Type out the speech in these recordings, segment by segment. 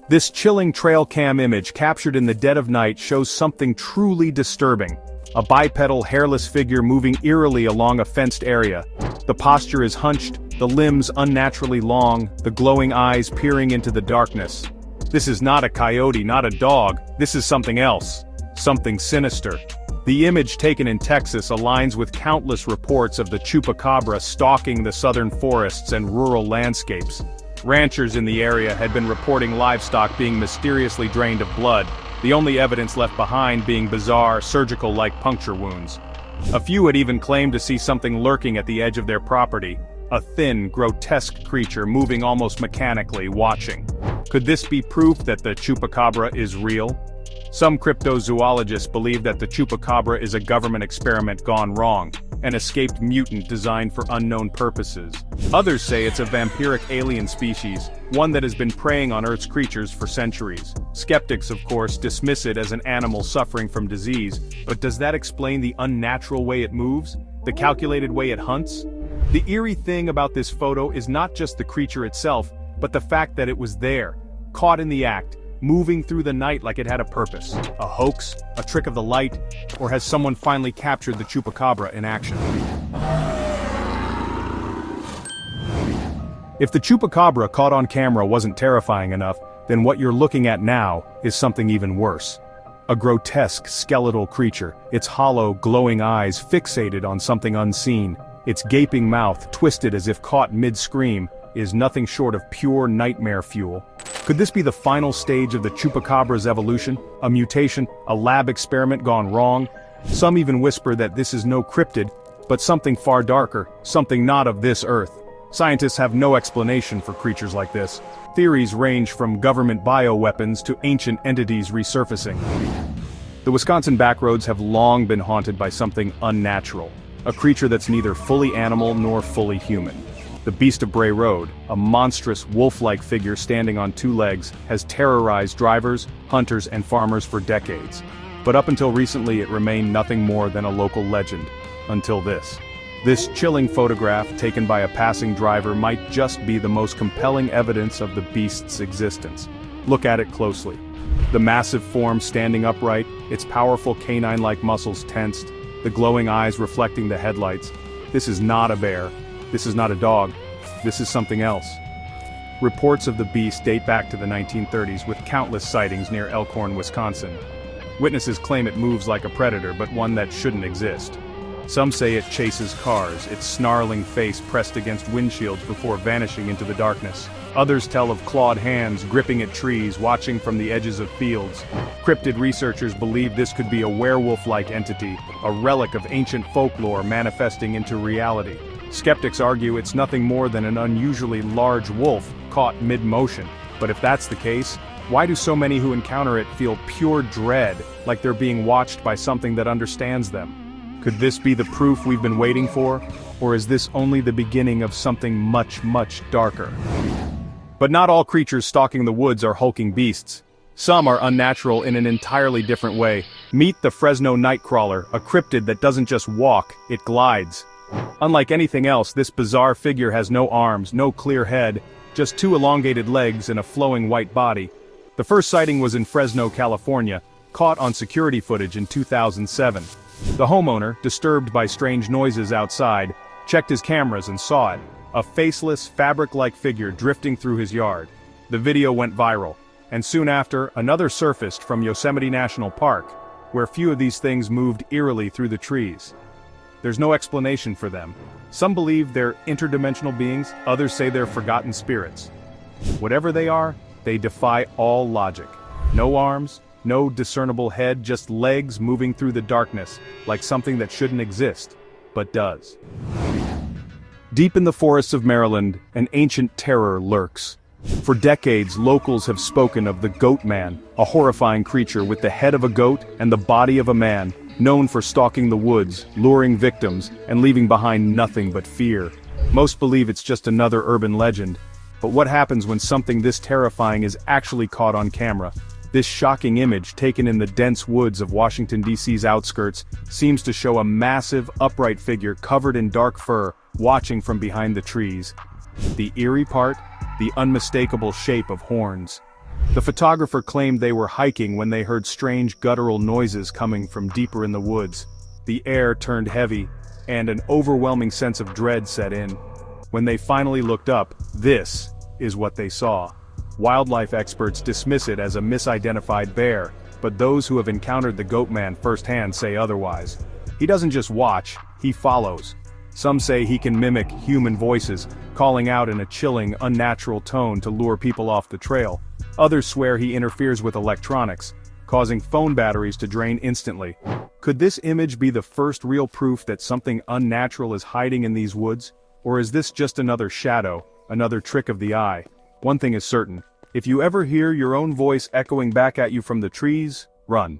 This chilling trail cam image captured in the dead of night shows something truly disturbing. A bipedal, hairless figure moving eerily along a fenced area. The posture is hunched, the limbs unnaturally long, the glowing eyes peering into the darkness. This is not a coyote, not a dog, this is something else. Something sinister. The image taken in Texas aligns with countless reports of the Chupacabra stalking the southern forests and rural landscapes. Ranchers in the area had been reporting livestock being mysteriously drained of blood, the only evidence left behind being bizarre, surgical-like puncture wounds. A few had even claimed to see something lurking at the edge of their property, a thin, grotesque creature moving almost mechanically, watching. Could this be proof that the Chupacabra is real? Some cryptozoologists believe that the Chupacabra is a government experiment gone wrong, an escaped mutant designed for unknown purposes. Others say it's a vampiric alien species, one that has been preying on Earth's creatures for centuries. Skeptics, of course, dismiss it as an animal suffering from disease, but does that explain the unnatural way it moves? The calculated way it hunts? The eerie thing about this photo is not just the creature itself, but the fact that it was there, caught in the act, moving through the night like it had a purpose. A hoax? A trick of the light? Or has someone finally captured the Chupacabra in action? If the Chupacabra caught on camera wasn't terrifying enough, then what you're looking at now is something even worse. A grotesque, skeletal creature, its hollow, glowing eyes fixated on something unseen, its gaping mouth twisted as if caught mid-scream, is nothing short of pure nightmare fuel. Could this be the final stage of the Chupacabra's evolution? A mutation, a lab experiment gone wrong? Some even whisper that this is no cryptid, but something far darker, something not of this earth. Scientists have no explanation for creatures like this. Theories range from government bioweapons to ancient entities resurfacing. The Wisconsin backroads have long been haunted by something unnatural, a creature that's neither fully animal nor fully human. The Beast of Bray Road, a monstrous wolf-like figure standing on two legs, has terrorized drivers, hunters, and farmers for decades. But up until recently it remained nothing more than a local legend. Until this. This chilling photograph, taken by a passing driver, might just be the most compelling evidence of the beast's existence. Look at it closely. The massive form standing upright, its powerful canine-like muscles tensed, the glowing eyes reflecting the headlights. This is not a bear. This is not a dog. This is something else. Reports of the beast date back to the 1930s with countless sightings near Elkhorn, Wisconsin. Witnesses claim it moves like a predator, but one that shouldn't exist. Some say it chases cars, its snarling face pressed against windshields before vanishing into the darkness. Others tell of clawed hands gripping at trees, watching from the edges of fields. Cryptid researchers believe this could be a werewolf-like entity, a relic of ancient folklore manifesting into reality. Skeptics argue it's nothing more than an unusually large wolf caught mid-motion. But if that's the case, why do so many who encounter it feel pure dread, like they're being watched by something that understands them? Could this be the proof we've been waiting for? Or is this only the beginning of something much, much darker? But not all creatures stalking the woods are hulking beasts. Some are unnatural in an entirely different way. Meet the Fresno Nightcrawler, a cryptid that doesn't just walk, it glides. Unlike anything else, this bizarre figure has no arms, no clear head, just two elongated legs and a flowing white body. The first sighting was in Fresno, California, caught on security footage in 2007. The homeowner, disturbed by strange noises outside, checked his cameras and saw it, a faceless, fabric-like figure drifting through his yard. The video went viral, and soon after, another surfaced from Yosemite National Park, where few of these things moved eerily through the trees. There's no explanation for them. Some believe they're interdimensional beings, others say they're forgotten spirits. Whatever they are, they defy all logic. No arms, no discernible head, just legs moving through the darkness, like something that shouldn't exist, but does. Deep in the forests of Maryland, an ancient terror lurks. For decades, locals have spoken of the Goatman, a horrifying creature with the head of a goat and the body of a man, known for stalking the woods, luring victims, and leaving behind nothing but fear. Most believe it's just another urban legend. But what happens when something this terrifying is actually caught on camera? This shocking image, taken in the dense woods of Washington, D.C.'s outskirts, seems to show a massive, upright figure covered in dark fur, watching from behind the trees. The eerie part? The unmistakable shape of horns. The photographer claimed they were hiking when they heard strange guttural noises coming from deeper in the woods. The air turned heavy, and an overwhelming sense of dread set in. When they finally looked up, this is what they saw. Wildlife experts dismiss it as a misidentified bear, but those who have encountered the Goatman firsthand say otherwise. He doesn't just watch, he follows. Some say he can mimic human voices, calling out in a chilling, unnatural tone to lure people off the trail. Others swear he interferes with electronics, causing phone batteries to drain instantly. Could this image be the first real proof that something unnatural is hiding in these woods? Or is this just another shadow, another trick of the eye? One thing is certain, if you ever hear your own voice echoing back at you from the trees, run.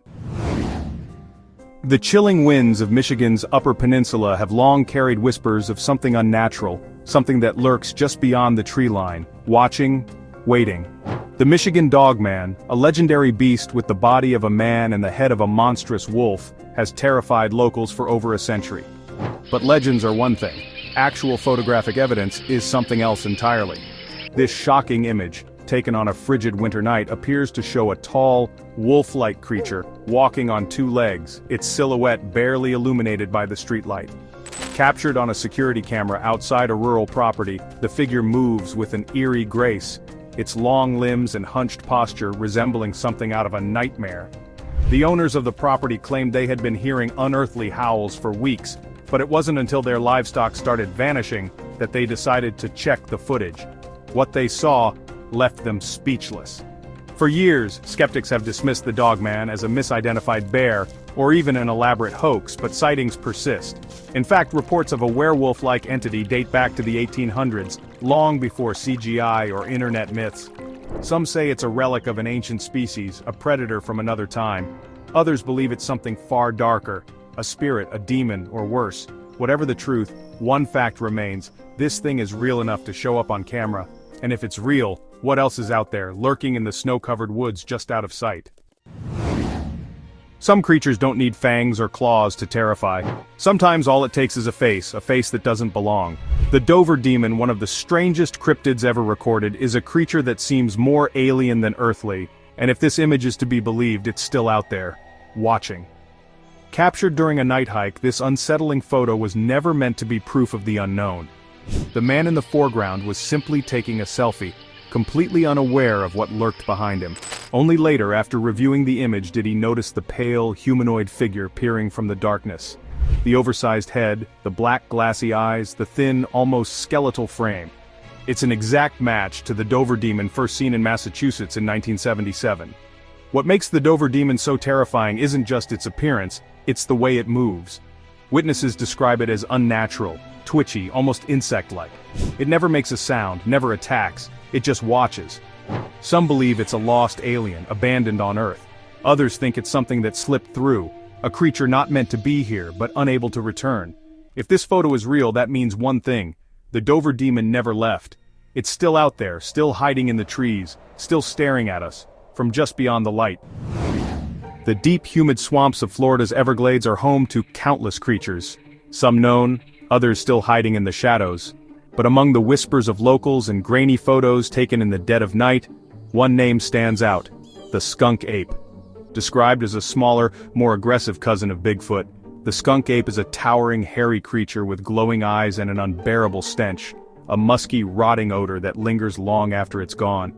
The chilling winds of Michigan's Upper Peninsula have long carried whispers of something unnatural, something that lurks just beyond the tree line, watching, waiting. The Michigan Dogman, a legendary beast with the body of a man and the head of a monstrous wolf, has terrified locals for over a century. But legends are one thing. Actual photographic evidence is something else entirely. This shocking image, taken on a frigid winter night, appears to show a tall, wolf-like creature, walking on two legs, its silhouette barely illuminated by the streetlight. Captured on a security camera outside a rural property, the figure moves with an eerie grace, its long limbs and hunched posture resembling something out of a nightmare. The owners of the property claimed they had been hearing unearthly howls for weeks, but it wasn't until their livestock started vanishing that they decided to check the footage. What they saw left them speechless. For years, skeptics have dismissed the Dogman as a misidentified bear, or even an elaborate hoax, but sightings persist. In fact, reports of a werewolf-like entity date back to the 1800s, long before CGI or internet myths. Some say it's a relic of an ancient species, a predator from another time. Others believe it's something far darker, a spirit, a demon, or worse. Whatever the truth, one fact remains: this thing is real enough to show up on camera. And if it's real, what else is out there, lurking in the snow-covered woods just out of sight? Some creatures don't need fangs or claws to terrify. Sometimes all it takes is a face that doesn't belong. The Dover demon, one of the strangest cryptids ever recorded, is a creature that seems more alien than earthly, and if this image is to be believed, it's still out there, watching. Captured during a night hike, this unsettling photo was never meant to be proof of the unknown. The man in the foreground was simply taking a selfie, completely unaware of what lurked behind him. Only later, after reviewing the image, did he notice the pale, humanoid figure peering from the darkness. The oversized head, the black glassy eyes, the thin, almost skeletal frame. It's an exact match to the Dover demon first seen in Massachusetts in 1977. What makes the Dover demon so terrifying isn't just its appearance, it's the way it moves. Witnesses describe it as unnatural, twitchy, almost insect-like. It never makes a sound, never attacks, it just watches. Some believe it's a lost alien, abandoned on Earth. Others think it's something that slipped through, a creature not meant to be here, but unable to return. If this photo is real, that means one thing: the Dover demon never left. It's still out there, still hiding in the trees, still staring at us, from just beyond the light. The deep, humid swamps of Florida's Everglades are home to countless creatures. Some known, others still hiding in the shadows. But among the whispers of locals and grainy photos taken in the dead of night, one name stands out: the skunk ape. Described as a smaller, more aggressive cousin of Bigfoot, the skunk ape is a towering, hairy creature with glowing eyes and an unbearable stench, a musky, rotting odor that lingers long after it's gone.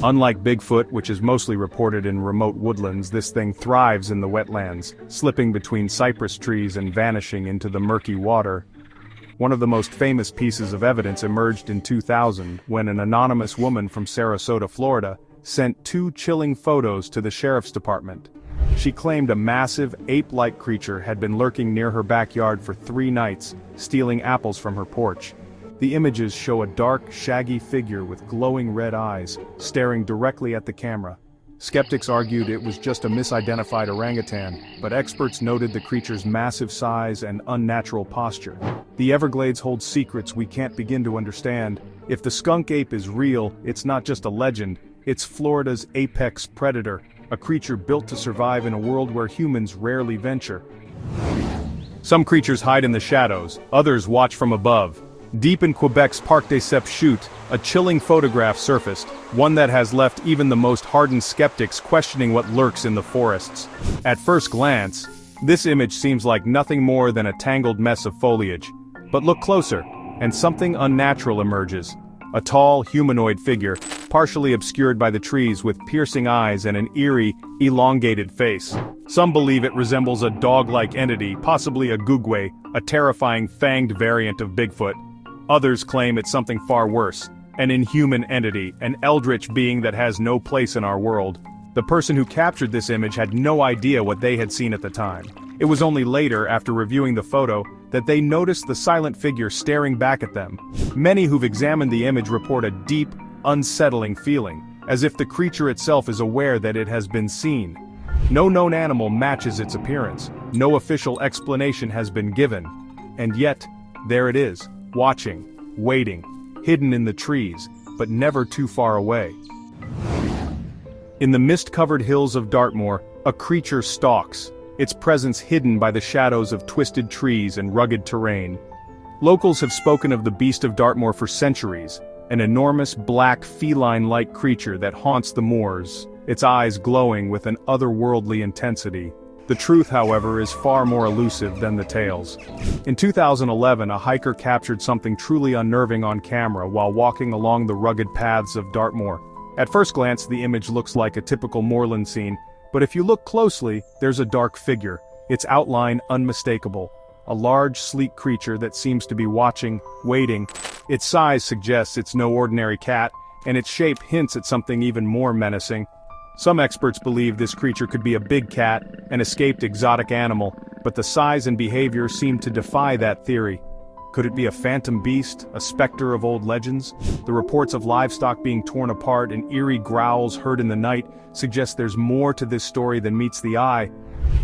Unlike Bigfoot, which is mostly reported in remote woodlands, this thing thrives in the wetlands, slipping between cypress trees and vanishing into the murky water. One of the most famous pieces of evidence emerged in 2000 when an anonymous woman from Sarasota, Florida, sent 2 chilling photos to the sheriff's department. She claimed a massive, ape-like creature had been lurking near her backyard for 3 nights, stealing apples from her porch. The images show a dark, shaggy figure with glowing red eyes, staring directly at the camera. Skeptics argued it was just a misidentified orangutan, but experts noted the creature's massive size and unnatural posture. The Everglades hold secrets we can't begin to understand. If the skunk ape is real, it's not just a legend, it's Florida's apex predator, a creature built to survive in a world where humans rarely venture. Some creatures hide in the shadows, others watch from above. Deep in Quebec's Parc des Sept Chutes, a chilling photograph surfaced, one that has left even the most hardened skeptics questioning what lurks in the forests. At first glance, this image seems like nothing more than a tangled mess of foliage. But look closer, and something unnatural emerges. A tall, humanoid figure, partially obscured by the trees with piercing eyes and an eerie, elongated face. Some believe it resembles a dog-like entity, possibly a gugwe, a terrifying fanged variant of Bigfoot. Others claim it's something far worse, an inhuman entity, an eldritch being that has no place in our world. The person who captured this image had no idea what they had seen at the time. It was only later, after reviewing the photo, that they noticed the silent figure staring back at them. Many who've examined the image report a deep, unsettling feeling, as if the creature itself is aware that it has been seen. No known animal matches its appearance, no official explanation has been given. And yet, there it is, watching, waiting, hidden in the trees, but never too far away. In the mist-covered hills of Dartmoor, a creature stalks, its presence hidden by the shadows of twisted trees and rugged terrain. Locals have spoken of the Beast of Dartmoor for centuries, an enormous black feline-like creature that haunts the moors, its eyes glowing with an otherworldly intensity. The truth, however, is far more elusive than the tales. In 2011, a hiker captured something truly unnerving on camera while walking along the rugged paths of Dartmoor. At first glance, the image looks like a typical moorland scene, but if you look closely, there's a dark figure, its outline unmistakable. A large, sleek creature that seems to be watching, waiting. Its size suggests it's no ordinary cat, and its shape hints at something even more menacing. Some experts believe this creature could be a big cat, an escaped exotic animal, but the size and behavior seem to defy that theory. Could it be a phantom beast, a specter of old legends? The reports of livestock being torn apart and eerie growls heard in the night suggest there's more to this story than meets the eye.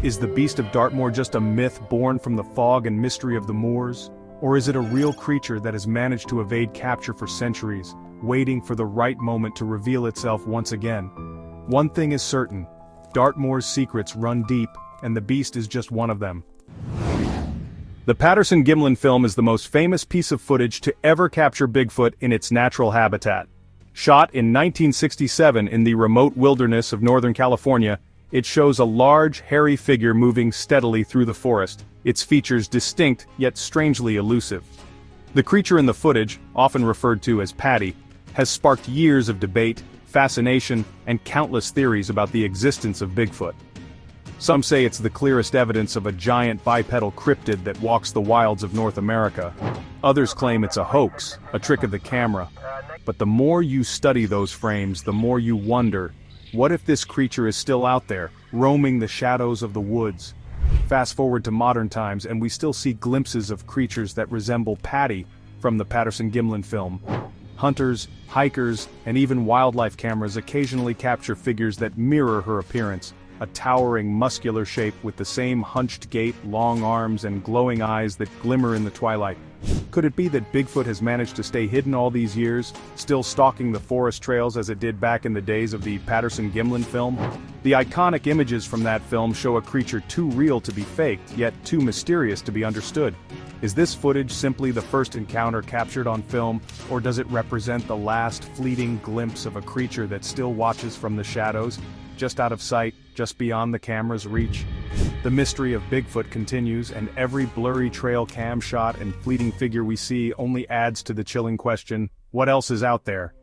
Is the Beast of Dartmoor just a myth born from the fog and mystery of the moors? Or is it a real creature that has managed to evade capture for centuries, waiting for the right moment to reveal itself once again? One thing is certain, Dartmoor's secrets run deep, and the beast is just one of them. The Patterson-Gimlin film is the most famous piece of footage to ever capture Bigfoot in its natural habitat. Shot in 1967 in the remote wilderness of Northern California, it shows a large, hairy figure moving steadily through the forest, its features distinct yet strangely elusive. The creature in the footage, often referred to as Patty, has sparked years of debate, fascination, and countless theories about the existence of Bigfoot. Some say it's the clearest evidence of a giant bipedal cryptid that walks the wilds of North America. Others claim it's a hoax, a trick of the camera. But the more you study those frames, the more you wonder, what if this creature is still out there, roaming the shadows of the woods? Fast forward to modern times and we still see glimpses of creatures that resemble Patty from the Patterson-Gimlin film. Hunters, hikers, and even wildlife cameras occasionally capture figures that mirror her appearance. A towering muscular shape with the same hunched gait, long arms, and glowing eyes that glimmer in the twilight. Could it be that Bigfoot has managed to stay hidden all these years, still stalking the forest trails as it did back in the days of the Patterson-Gimlin film? The iconic images from that film show a creature too real to be faked, yet too mysterious to be understood. Is this footage simply the first encounter captured on film, or does it represent the last fleeting glimpse of a creature that still watches from the shadows, just out of sight, just beyond the camera's reach? The mystery of Bigfoot continues, and every blurry trail cam shot and fleeting figure we see only adds to the chilling question, what else is out there?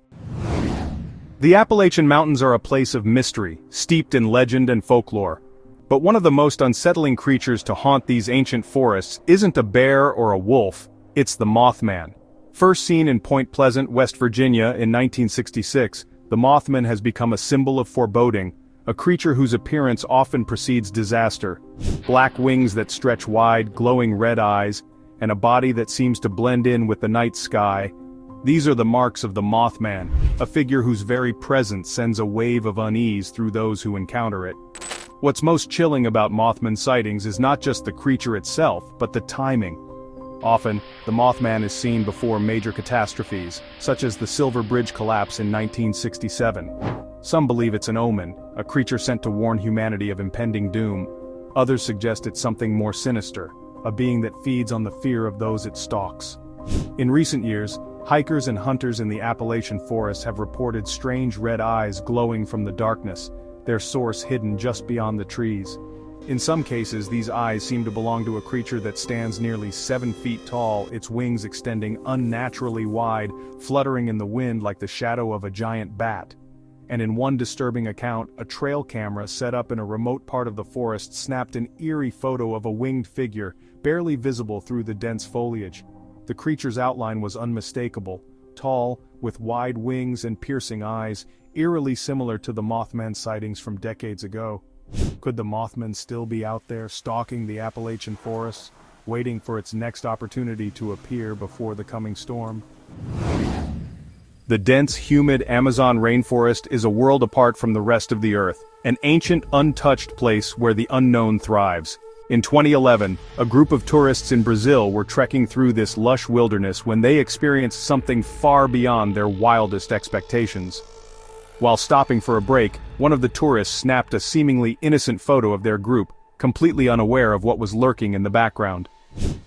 The Appalachian Mountains are a place of mystery, steeped in legend and folklore. But one of the most unsettling creatures to haunt these ancient forests isn't a bear or a wolf, it's the Mothman. First seen in Point Pleasant, West Virginia in 1966, the Mothman has become a symbol of foreboding, a creature whose appearance often precedes disaster. Black wings that stretch wide, glowing red eyes, and a body that seems to blend in with the night sky. These are the marks of the Mothman, a figure whose very presence sends a wave of unease through those who encounter it. What's most chilling about Mothman sightings is not just the creature itself, but the timing. Often, the Mothman is seen before major catastrophes, such as the Silver Bridge collapse in 1967. Some believe it's an omen, a creature sent to warn humanity of impending doom. Others suggest it's something more sinister, a being that feeds on the fear of those it stalks. In recent years, hikers and hunters in the Appalachian Forest have reported strange red eyes glowing from the darkness, their source hidden just beyond the trees. In some cases, these eyes seem to belong to a creature that stands nearly 7 feet tall, its wings extending unnaturally wide, fluttering in the wind like the shadow of a giant bat. And in one disturbing account, a trail camera set up in a remote part of the forest snapped an eerie photo of a winged figure, barely visible through the dense foliage. The creature's outline was unmistakable, tall, with wide wings and piercing eyes, eerily similar to the Mothman sightings from decades ago. Could the Mothman still be out there stalking the Appalachian forests, waiting for its next opportunity to appear before the coming storm? The dense, humid Amazon rainforest is a world apart from the rest of the earth, an ancient, untouched place where the unknown thrives. In 2011, a group of tourists in Brazil were trekking through this lush wilderness when they experienced something far beyond their wildest expectations. While stopping for a break, one of the tourists snapped a seemingly innocent photo of their group, completely unaware of what was lurking in the background.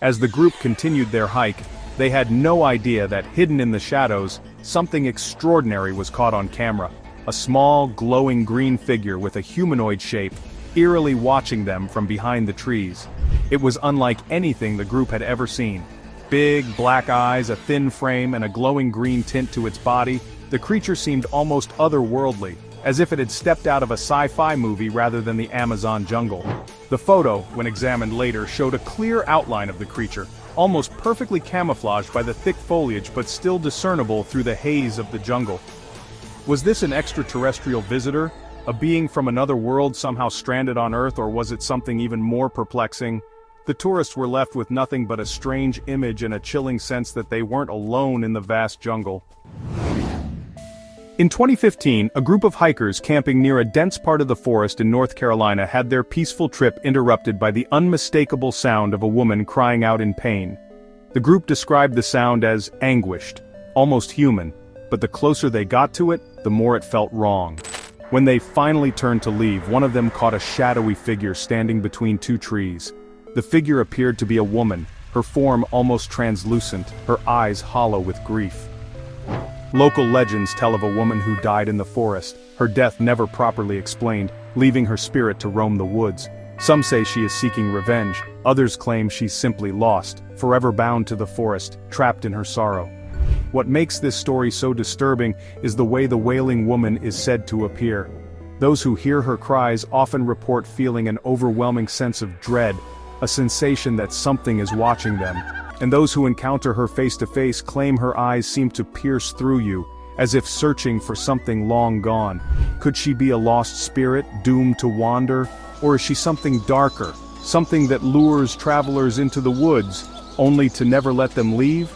As the group continued their hike, they had no idea that hidden in the shadows, something extraordinary was caught on camera. A small, glowing green figure with a humanoid shape, eerily watching them from behind the trees. It was unlike anything the group had ever seen. Big, black eyes, a thin frame, and a glowing green tint to its body, the creature seemed almost otherworldly, as if it had stepped out of a sci-fi movie rather than the Amazon jungle. The photo, when examined later, showed a clear outline of the creature, almost perfectly camouflaged by the thick foliage but still discernible through the haze of the jungle. Was this an extraterrestrial visitor? A being from another world somehow stranded on Earth, or was it something even more perplexing? The tourists were left with nothing but a strange image and a chilling sense that they weren't alone in the vast jungle. In 2015, a group of hikers camping near a dense part of the forest in North Carolina had their peaceful trip interrupted by the unmistakable sound of a woman crying out in pain. The group described the sound as anguished, almost human, but the closer they got to it, the more it felt wrong. When they finally turned to leave, one of them caught a shadowy figure standing between 2 trees. The figure appeared to be a woman, her form almost translucent, her eyes hollow with grief. Local legends tell of a woman who died in the forest, her death never properly explained, leaving her spirit to roam the woods. Some say she is seeking revenge, others claim she's simply lost, forever bound to the forest, trapped in her sorrow. What makes this story so disturbing is the way the wailing woman is said to appear. Those who hear her cries often report feeling an overwhelming sense of dread, a sensation that something is watching them. And those who encounter her face-to-face claim her eyes seem to pierce through you, as if searching for something long gone. Could she be a lost spirit, doomed to wander? Or is she something darker, something that lures travelers into the woods, only to never let them leave?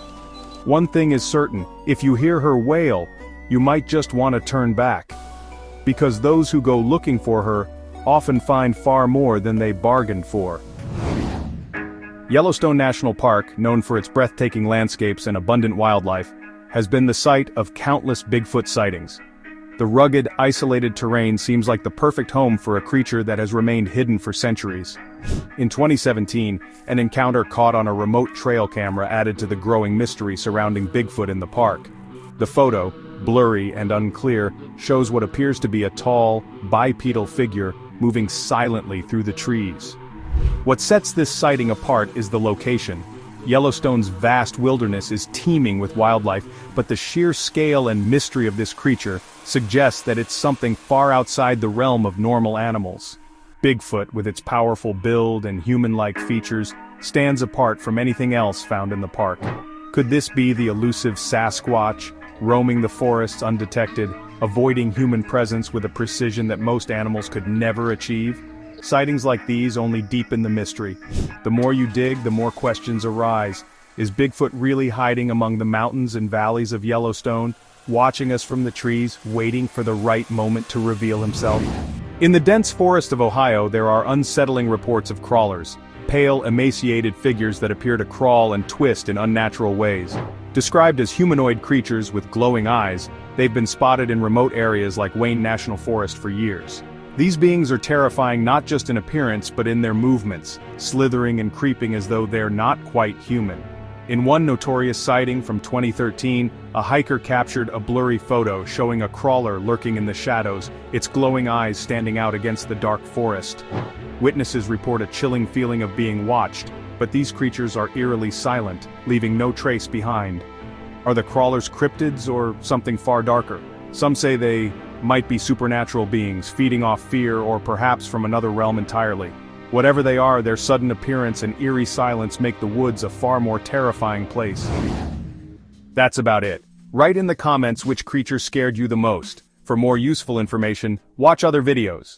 One thing is certain, if you hear her wail, you might just want to turn back. Because those who go looking for her often find far more than they bargained for. Yellowstone National Park, known for its breathtaking landscapes and abundant wildlife, has been the site of countless Bigfoot sightings. The rugged, isolated terrain seems like the perfect home for a creature that has remained hidden for centuries. In 2017, an encounter caught on a remote trail camera added to the growing mystery surrounding Bigfoot in the park. The photo, blurry and unclear, shows what appears to be a tall, bipedal figure moving silently through the trees. What sets this sighting apart is the location. Yellowstone's vast wilderness is teeming with wildlife, but the sheer scale and mystery of this creature suggests that it's something far outside the realm of normal animals. Bigfoot, with its powerful build and human-like features, stands apart from anything else found in the park. Could this be the elusive Sasquatch, roaming the forests undetected, avoiding human presence with a precision that most animals could never achieve? Sightings like these only deepen the mystery. The more you dig, the more questions arise. Is Bigfoot really hiding among the mountains and valleys of Yellowstone, watching us from the trees, waiting for the right moment to reveal himself? In the dense forest of Ohio, there are unsettling reports of crawlers, pale, emaciated figures that appear to crawl and twist in unnatural ways. Described as humanoid creatures with glowing eyes, they've been spotted in remote areas like Wayne National Forest for years. These beings are terrifying not just in appearance but in their movements, slithering and creeping as though they're not quite human. In one notorious sighting from 2013, a hiker captured a blurry photo showing a crawler lurking in the shadows, its glowing eyes standing out against the dark forest. Witnesses report a chilling feeling of being watched, but these creatures are eerily silent, leaving no trace behind. Are the crawlers cryptids or something far darker? Some say they might be supernatural beings feeding off fear or perhaps from another realm entirely. Whatever they are, their sudden appearance and eerie silence make the woods a far more terrifying place. That's about it. Write in the comments which creature scared you the most. For more useful information, watch other videos.